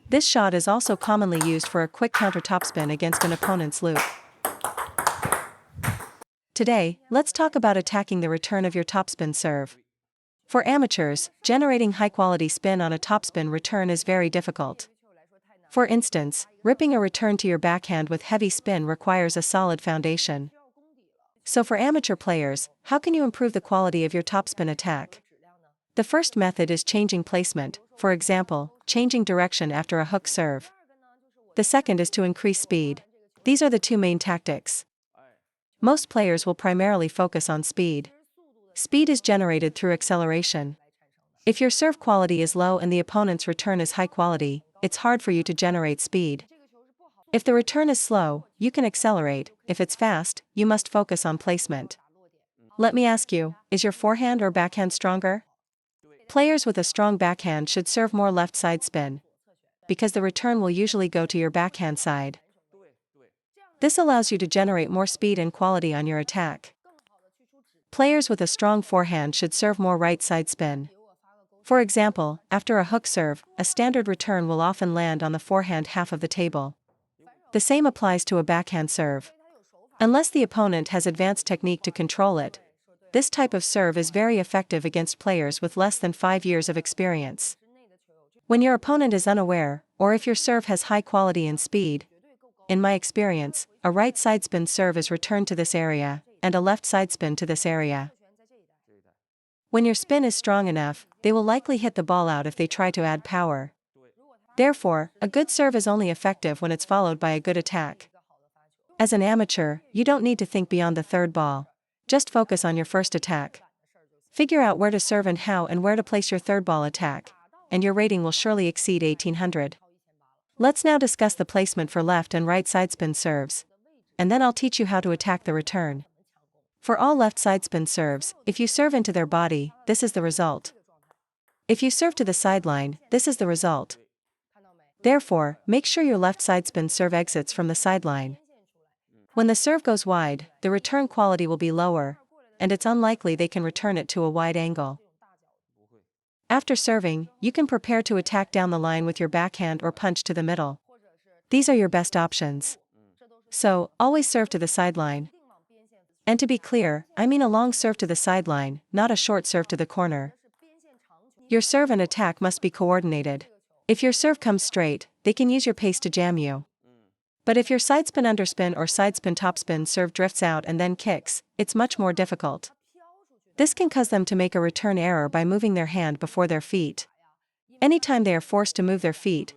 This shot is also commonly used for a quick counter-topspin against an opponent's loop. Today, let's talk about attacking the return of your topspin serve. For amateurs, generating high-quality spin on a topspin return is very difficult. For instance, ripping a return to your backhand with heavy spin requires a solid foundation. So for amateur players, how can you improve the quality of your topspin attack? The first method is changing placement, for example, changing direction after a hook serve. The second is to increase speed. These are the two main tactics. Most players will primarily focus on speed. Speed is generated through acceleration. If your serve quality is low and the opponent's return is high quality, it's hard for you to generate speed. If the return is slow, you can accelerate. If it's fast, you must focus on placement. Let me ask you, is your forehand or backhand stronger? Players with a strong backhand should serve more left side spin, because the return will usually go to your backhand side. This allows you to generate more speed and quality on your attack. Players with a strong forehand should serve more right side spin. For example, after a hook serve, a standard return will often land on the forehand half of the table. The same applies to a backhand serve. Unless the opponent has advanced technique to control it, this type of serve is very effective against players with less than 5 years of experience. When your opponent is unaware, or if your serve has high quality and speed, in my experience, a right side spin serve is returned to this area, and a left side spin to this area. When your spin is strong enough, they will likely hit the ball out if they try to add power. Therefore, a good serve is only effective when it's followed by a good attack. As an amateur, you don't need to think beyond the third ball. Just focus on your first attack. Figure out where to serve and how and where to place your third ball attack, and your rating will surely exceed 1800. Let's now discuss the placement for left and right side spin serves, and then I'll teach you how to attack the return. For all left side spin serves, if you serve into their body, this is the result. If you serve to the sideline, this is the result. Therefore, make sure your left side spin serve exits from the sideline. When the serve goes wide, the return quality will be lower, and it's unlikely they can return it to a wide angle. After serving, you can prepare to attack down the line with your backhand or punch to the middle. These are your best options. So, always serve to the sideline. And to be clear, I mean a long serve to the sideline, not a short serve to the corner. Your serve and attack must be coordinated. If your serve comes straight, they can use your pace to jam you. But if your sidespin underspin or sidespin topspin serve drifts out and then kicks, it's much more difficult. This can cause them to make a return error by moving their hand before their feet. Anytime they are forced to move their feet,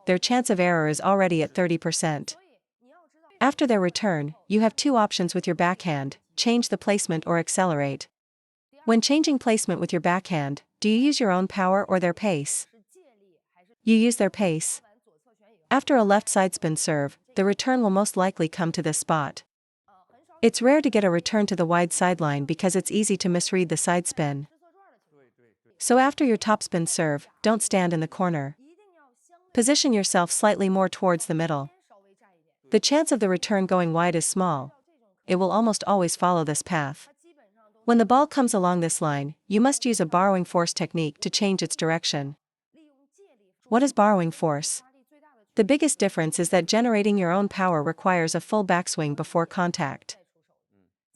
their chance of error is already at 30%. After their return, you have two options with your backhand: change the placement or accelerate. When changing placement with your backhand, do you use your own power or their pace? You use their pace. After a left side spin serve, the return will most likely come to this spot. It's rare to get a return to the wide sideline because it's easy to misread the side spin. So after your topspin serve, don't stand in the corner. Position yourself slightly more towards the middle. The chance of the return going wide is small. It will almost always follow this path. When the ball comes along this line, you must use a borrowing force technique to change its direction. What is borrowing force? The biggest difference is that generating your own power requires a full backswing before contact.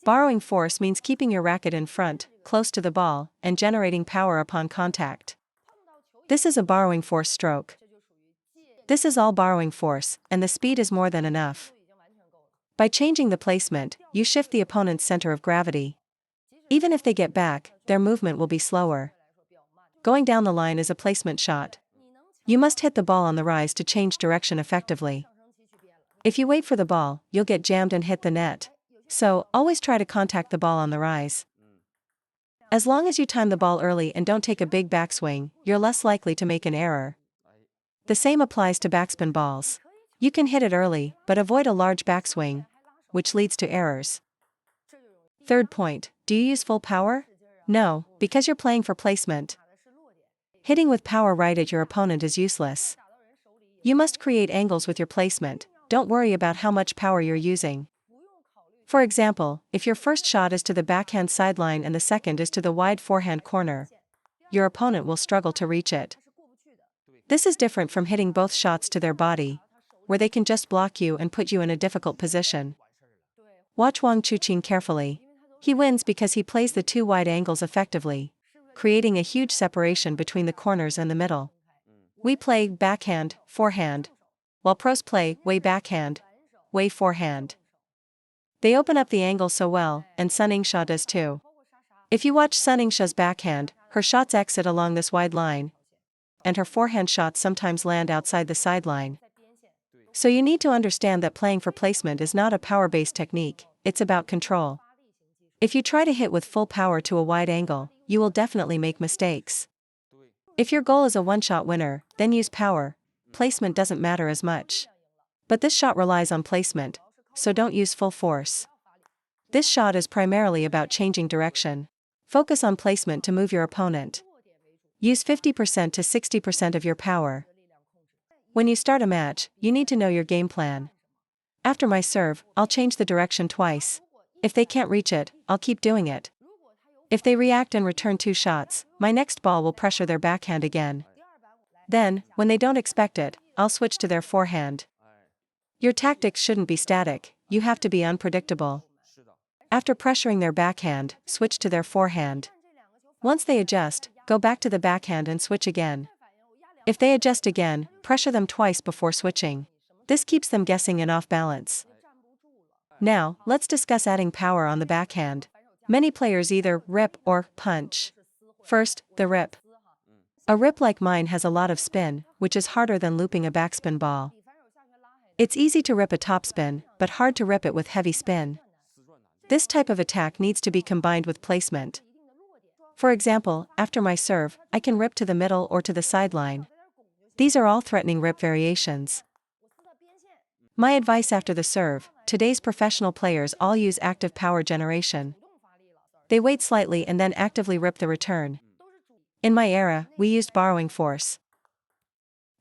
Borrowing force means keeping your racket in front, close to the ball, and generating power upon contact. This is a borrowing force stroke. This is all borrowing force, and the speed is more than enough. By changing the placement, you shift the opponent's center of gravity. Even if they get back, their movement will be slower. Going down the line is a placement shot. You must hit the ball on the rise to change direction effectively. If you wait for the ball, you'll get jammed and hit the net. So, always try to contact the ball on the rise. As long as you time the ball early and don't take a big backswing, you're less likely to make an error. The same applies to backspin balls. You can hit it early, but avoid a large backswing, which leads to errors. Third point, do you use full power? No, because you're playing for placement. Hitting with power right at your opponent is useless. You must create angles with your placement. Don't worry about how much power you're using. For example, if your first shot is to the backhand sideline and the second is to the wide forehand corner, your opponent will struggle to reach it. This is different from hitting both shots to their body, where they can just block you and put you in a difficult position. Watch Wang Chuqin carefully. He wins because he plays the two wide angles effectively, creating a huge separation between the corners and the middle. We play backhand, forehand, while pros play way backhand, way forehand. They open up the angle so well, and Sun Yingxia does too. If you watch Sun Yingxia's backhand, her shots exit along this wide line, and her forehand shots sometimes land outside the sideline. So you need to understand that playing for placement is not a power-based technique, it's about control. If you try to hit with full power to a wide angle, you will definitely make mistakes. If your goal is a one-shot winner, then use power. Placement doesn't matter as much. But this shot relies on placement, so don't use full force. This shot is primarily about changing direction. Focus on placement to move your opponent. Use 50% to 60% of your power. When you start a match, you need to know your game plan. After my serve, I'll change the direction twice. If they can't reach it, I'll keep doing it. If they react and return two shots, my next ball will pressure their backhand again. Then, when they don't expect it, I'll switch to their forehand. Your tactics shouldn't be static, you have to be unpredictable. After pressuring their backhand, switch to their forehand. Once they adjust, go back to the backhand and switch again. If they adjust again, pressure them twice before switching. This keeps them guessing and off balance. Now, let's discuss adding power on the backhand. Many players either rip or punch. First, the rip. A rip like mine has a lot of spin, which is harder than looping a backspin ball. It's easy to rip a topspin, but hard to rip it with heavy spin. This type of attack needs to be combined with placement. For example, after my serve, I can rip to the middle or to the sideline. These are all threatening rip variations. My advice after the serve: today's professional players all use active power generation. They wait slightly and then actively rip the return. In my era, we used borrowing force.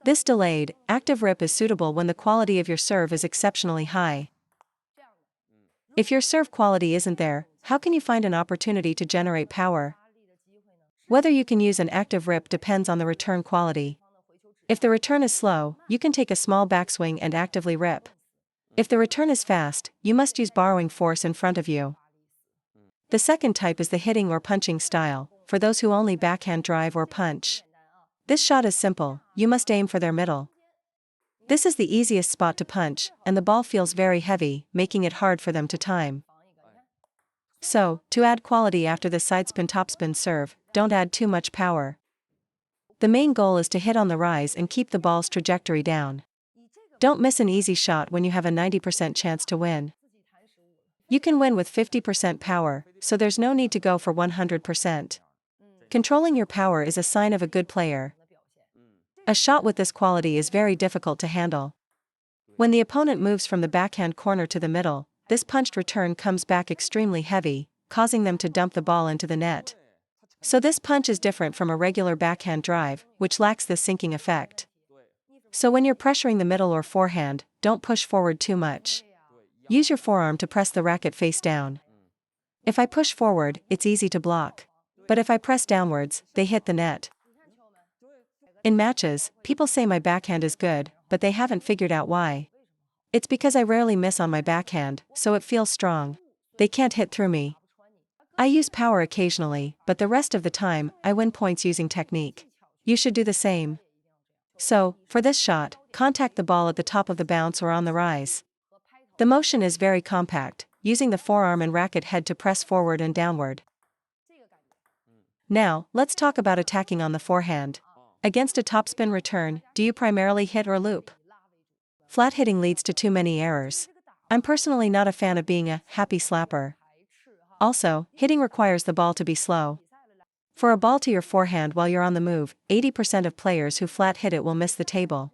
This delayed, active rip is suitable when the quality of your serve is exceptionally high. If your serve quality isn't there, how can you find an opportunity to generate power? Whether you can use an active rip depends on the return quality. If the return is slow, you can take a small backswing and actively rip. If the return is fast, you must use borrowing force in front of you. The second type is the hitting or punching style, for those who only backhand drive or punch. This shot is simple, you must aim for their middle. This is the easiest spot to punch, and the ball feels very heavy, making it hard for them to time. So, to add quality after the sidespin topspin serve, don't add too much power. The main goal is to hit on the rise and keep the ball's trajectory down. Don't miss an easy shot when you have a 90% chance to win. You can win with 50% power, so there's no need to go for 100%. Controlling your power is a sign of a good player. A shot with this quality is very difficult to handle. When the opponent moves from the backhand corner to the middle, this punched return comes back extremely heavy, causing them to dump the ball into the net. So this punch is different from a regular backhand drive, which lacks this sinking effect. So when you're pressuring the middle or forehand, don't push forward too much. Use your forearm to press the racket face down. If I push forward, it's easy to block. But if I press downwards, they hit the net. In matches, people say my backhand is good, but they haven't figured out why. It's because I rarely miss on my backhand, so it feels strong. They can't hit through me. I use power occasionally, but the rest of the time, I win points using technique. You should do the same. So, for this shot, contact the ball at the top of the bounce or on the rise. The motion is very compact, using the forearm and racket head to press forward and downward. Now, let's talk about attacking on the forehand. Against a topspin return, do you primarily hit or loop? Flat hitting leads to too many errors. I'm personally not a fan of being a happy slapper. Also, hitting requires the ball to be slow. For a ball to your forehand while you're on the move, 80% of players who flat hit it will miss the table.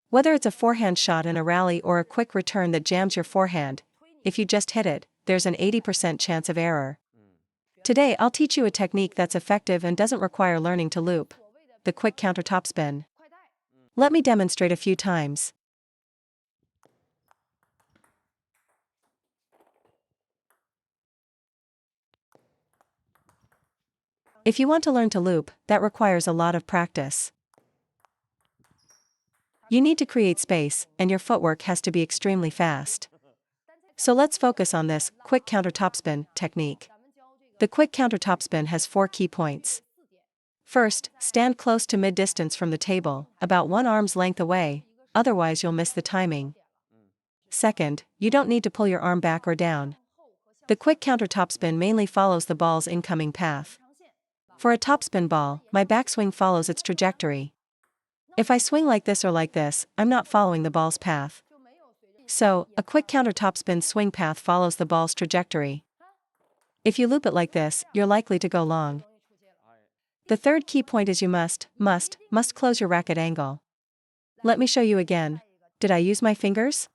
Whether it's a forehand shot in a rally or a quick return that jams your forehand, if you just hit it, there's an 80% chance of error. Today I'll teach you a technique that's effective and doesn't require learning to loop: the quick counter-topspin. Let me demonstrate a few times. If you want to learn to loop, that requires a lot of practice. You need to create space, and your footwork has to be extremely fast. So let's focus on this quick counter-topspin technique. The quick counter-topspin has 4 key points. First, stand close to mid-distance from the table, about 1 arm's length away, otherwise you'll miss the timing. Second, you don't need to pull your arm back or down. The quick counter-topspin mainly follows the ball's incoming path. For a topspin ball, my backswing follows its trajectory. If I swing like this or like this, I'm not following the ball's path. So, a quick counter-topspin swing path follows the ball's trajectory. If you loop it like this, you're likely to go long. The third key point is you must close your racket angle. Let me show you again. Did I use my fingers?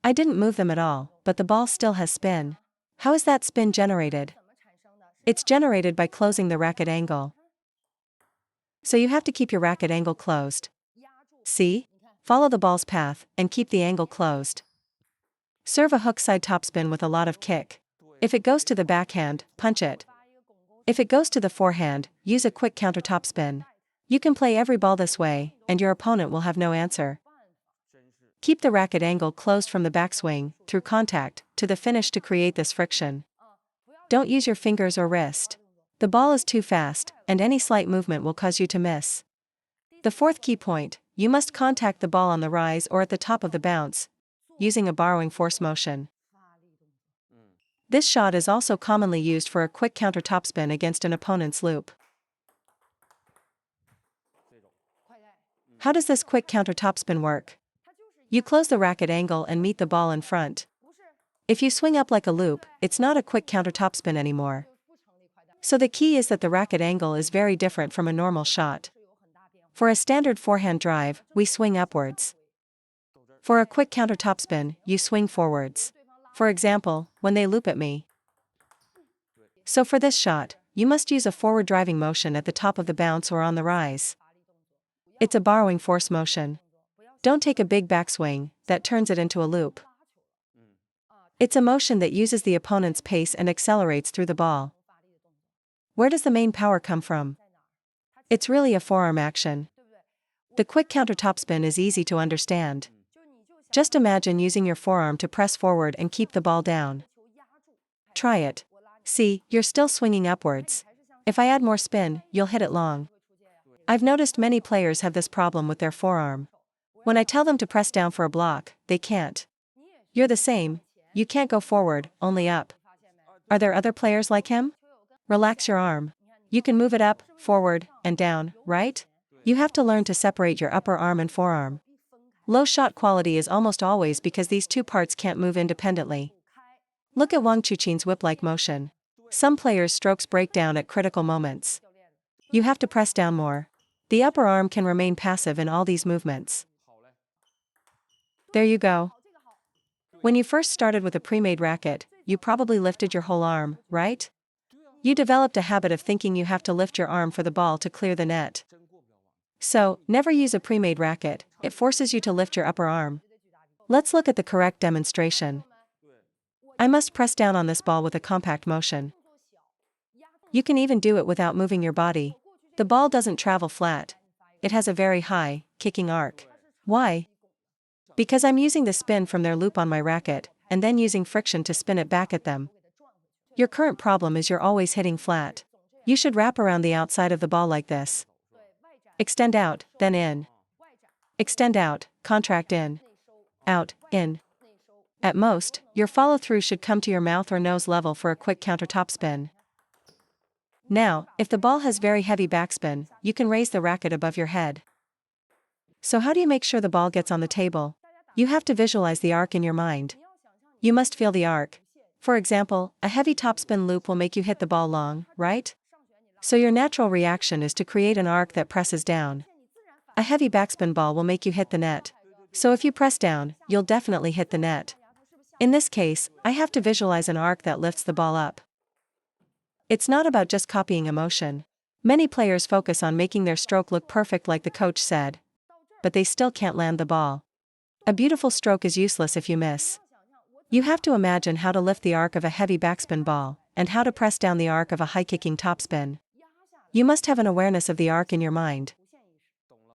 I didn't move them at all, but the ball still has spin. How is that spin generated? It's generated by closing the racket angle. So you have to keep your racket angle closed. See? Follow the ball's path, and keep the angle closed. Serve a hook side topspin with a lot of kick. If it goes to the backhand, punch it. If it goes to the forehand, use a quick counter topspin. You can play every ball this way, and your opponent will have no answer. Keep the racket angle closed from the backswing, through contact, to the finish to create this friction. Don't use your fingers or wrist. The ball is too fast, and any slight movement will cause you to miss. The fourth key point, you must contact the ball on the rise or at the top of the bounce, using a borrowing force motion. This shot is also commonly used for a quick counter topspin against an opponent's loop. How does this quick counter topspin work? You close the racket angle and meet the ball in front. If you swing up like a loop, it's not a quick counter topspin anymore. So the key is that the racket angle is very different from a normal shot. For a standard forehand drive, we swing upwards. For a quick counter topspin, you swing forwards. For example, when they loop at me. So for this shot, you must use a forward driving motion at the top of the bounce or on the rise. It's a borrowing force motion. Don't take a big backswing that turns it into a loop. It's a motion that uses the opponent's pace and accelerates through the ball. Where does the main power come from? It's really a forearm action. The quick counter topspin is easy to understand. Just imagine using your forearm to press forward and keep the ball down. Try it. See, you're still swinging upwards. If I add more spin, you'll hit it long. I've noticed many players have this problem with their forearm. When I tell them to press down for a block, they can't. You're the same. You can't go forward, only up. Are there other players like him? Relax your arm. You can move it up, forward, and down, right? You have to learn to separate your upper arm and forearm. Low shot quality is almost always because these two parts can't move independently. Look at Wang Chuqin's whip-like motion. Some players' strokes break down at critical moments. You have to press down more. The upper arm can remain passive in all these movements. There you go. When you first started with a pre-made racket, you probably lifted your whole arm, right? You developed a habit of thinking you have to lift your arm for the ball to clear the net. So, never use a pre-made racket, it forces you to lift your upper arm. Let's look at the correct demonstration. I must press down on this ball with a compact motion. You can even do it without moving your body. The ball doesn't travel flat. It has a very high, kicking arc. Why? Because I'm using the spin from their loop on my racket, and then using friction to spin it back at them. Your current problem is you're always hitting flat. You should wrap around the outside of the ball like this. Extend out, then in. Extend out, contract in. Out, in. At most, your follow-through should come to your mouth or nose level for a quick counter topspin. Now, if the ball has very heavy backspin, you can raise the racket above your head. So how do you make sure the ball gets on the table? You have to visualize the arc in your mind. You must feel the arc. For example, a heavy topspin loop will make you hit the ball long, right? So your natural reaction is to create an arc that presses down. A heavy backspin ball will make you hit the net. So if you press down, you'll definitely hit the net. In this case, I have to visualize an arc that lifts the ball up. It's not about just copying a motion. Many players focus on making their stroke look perfect like the coach said. But they still can't land the ball. A beautiful stroke is useless if you miss. You have to imagine how to lift the arc of a heavy backspin ball, and how to press down the arc of a high-kicking topspin. You must have an awareness of the arc in your mind.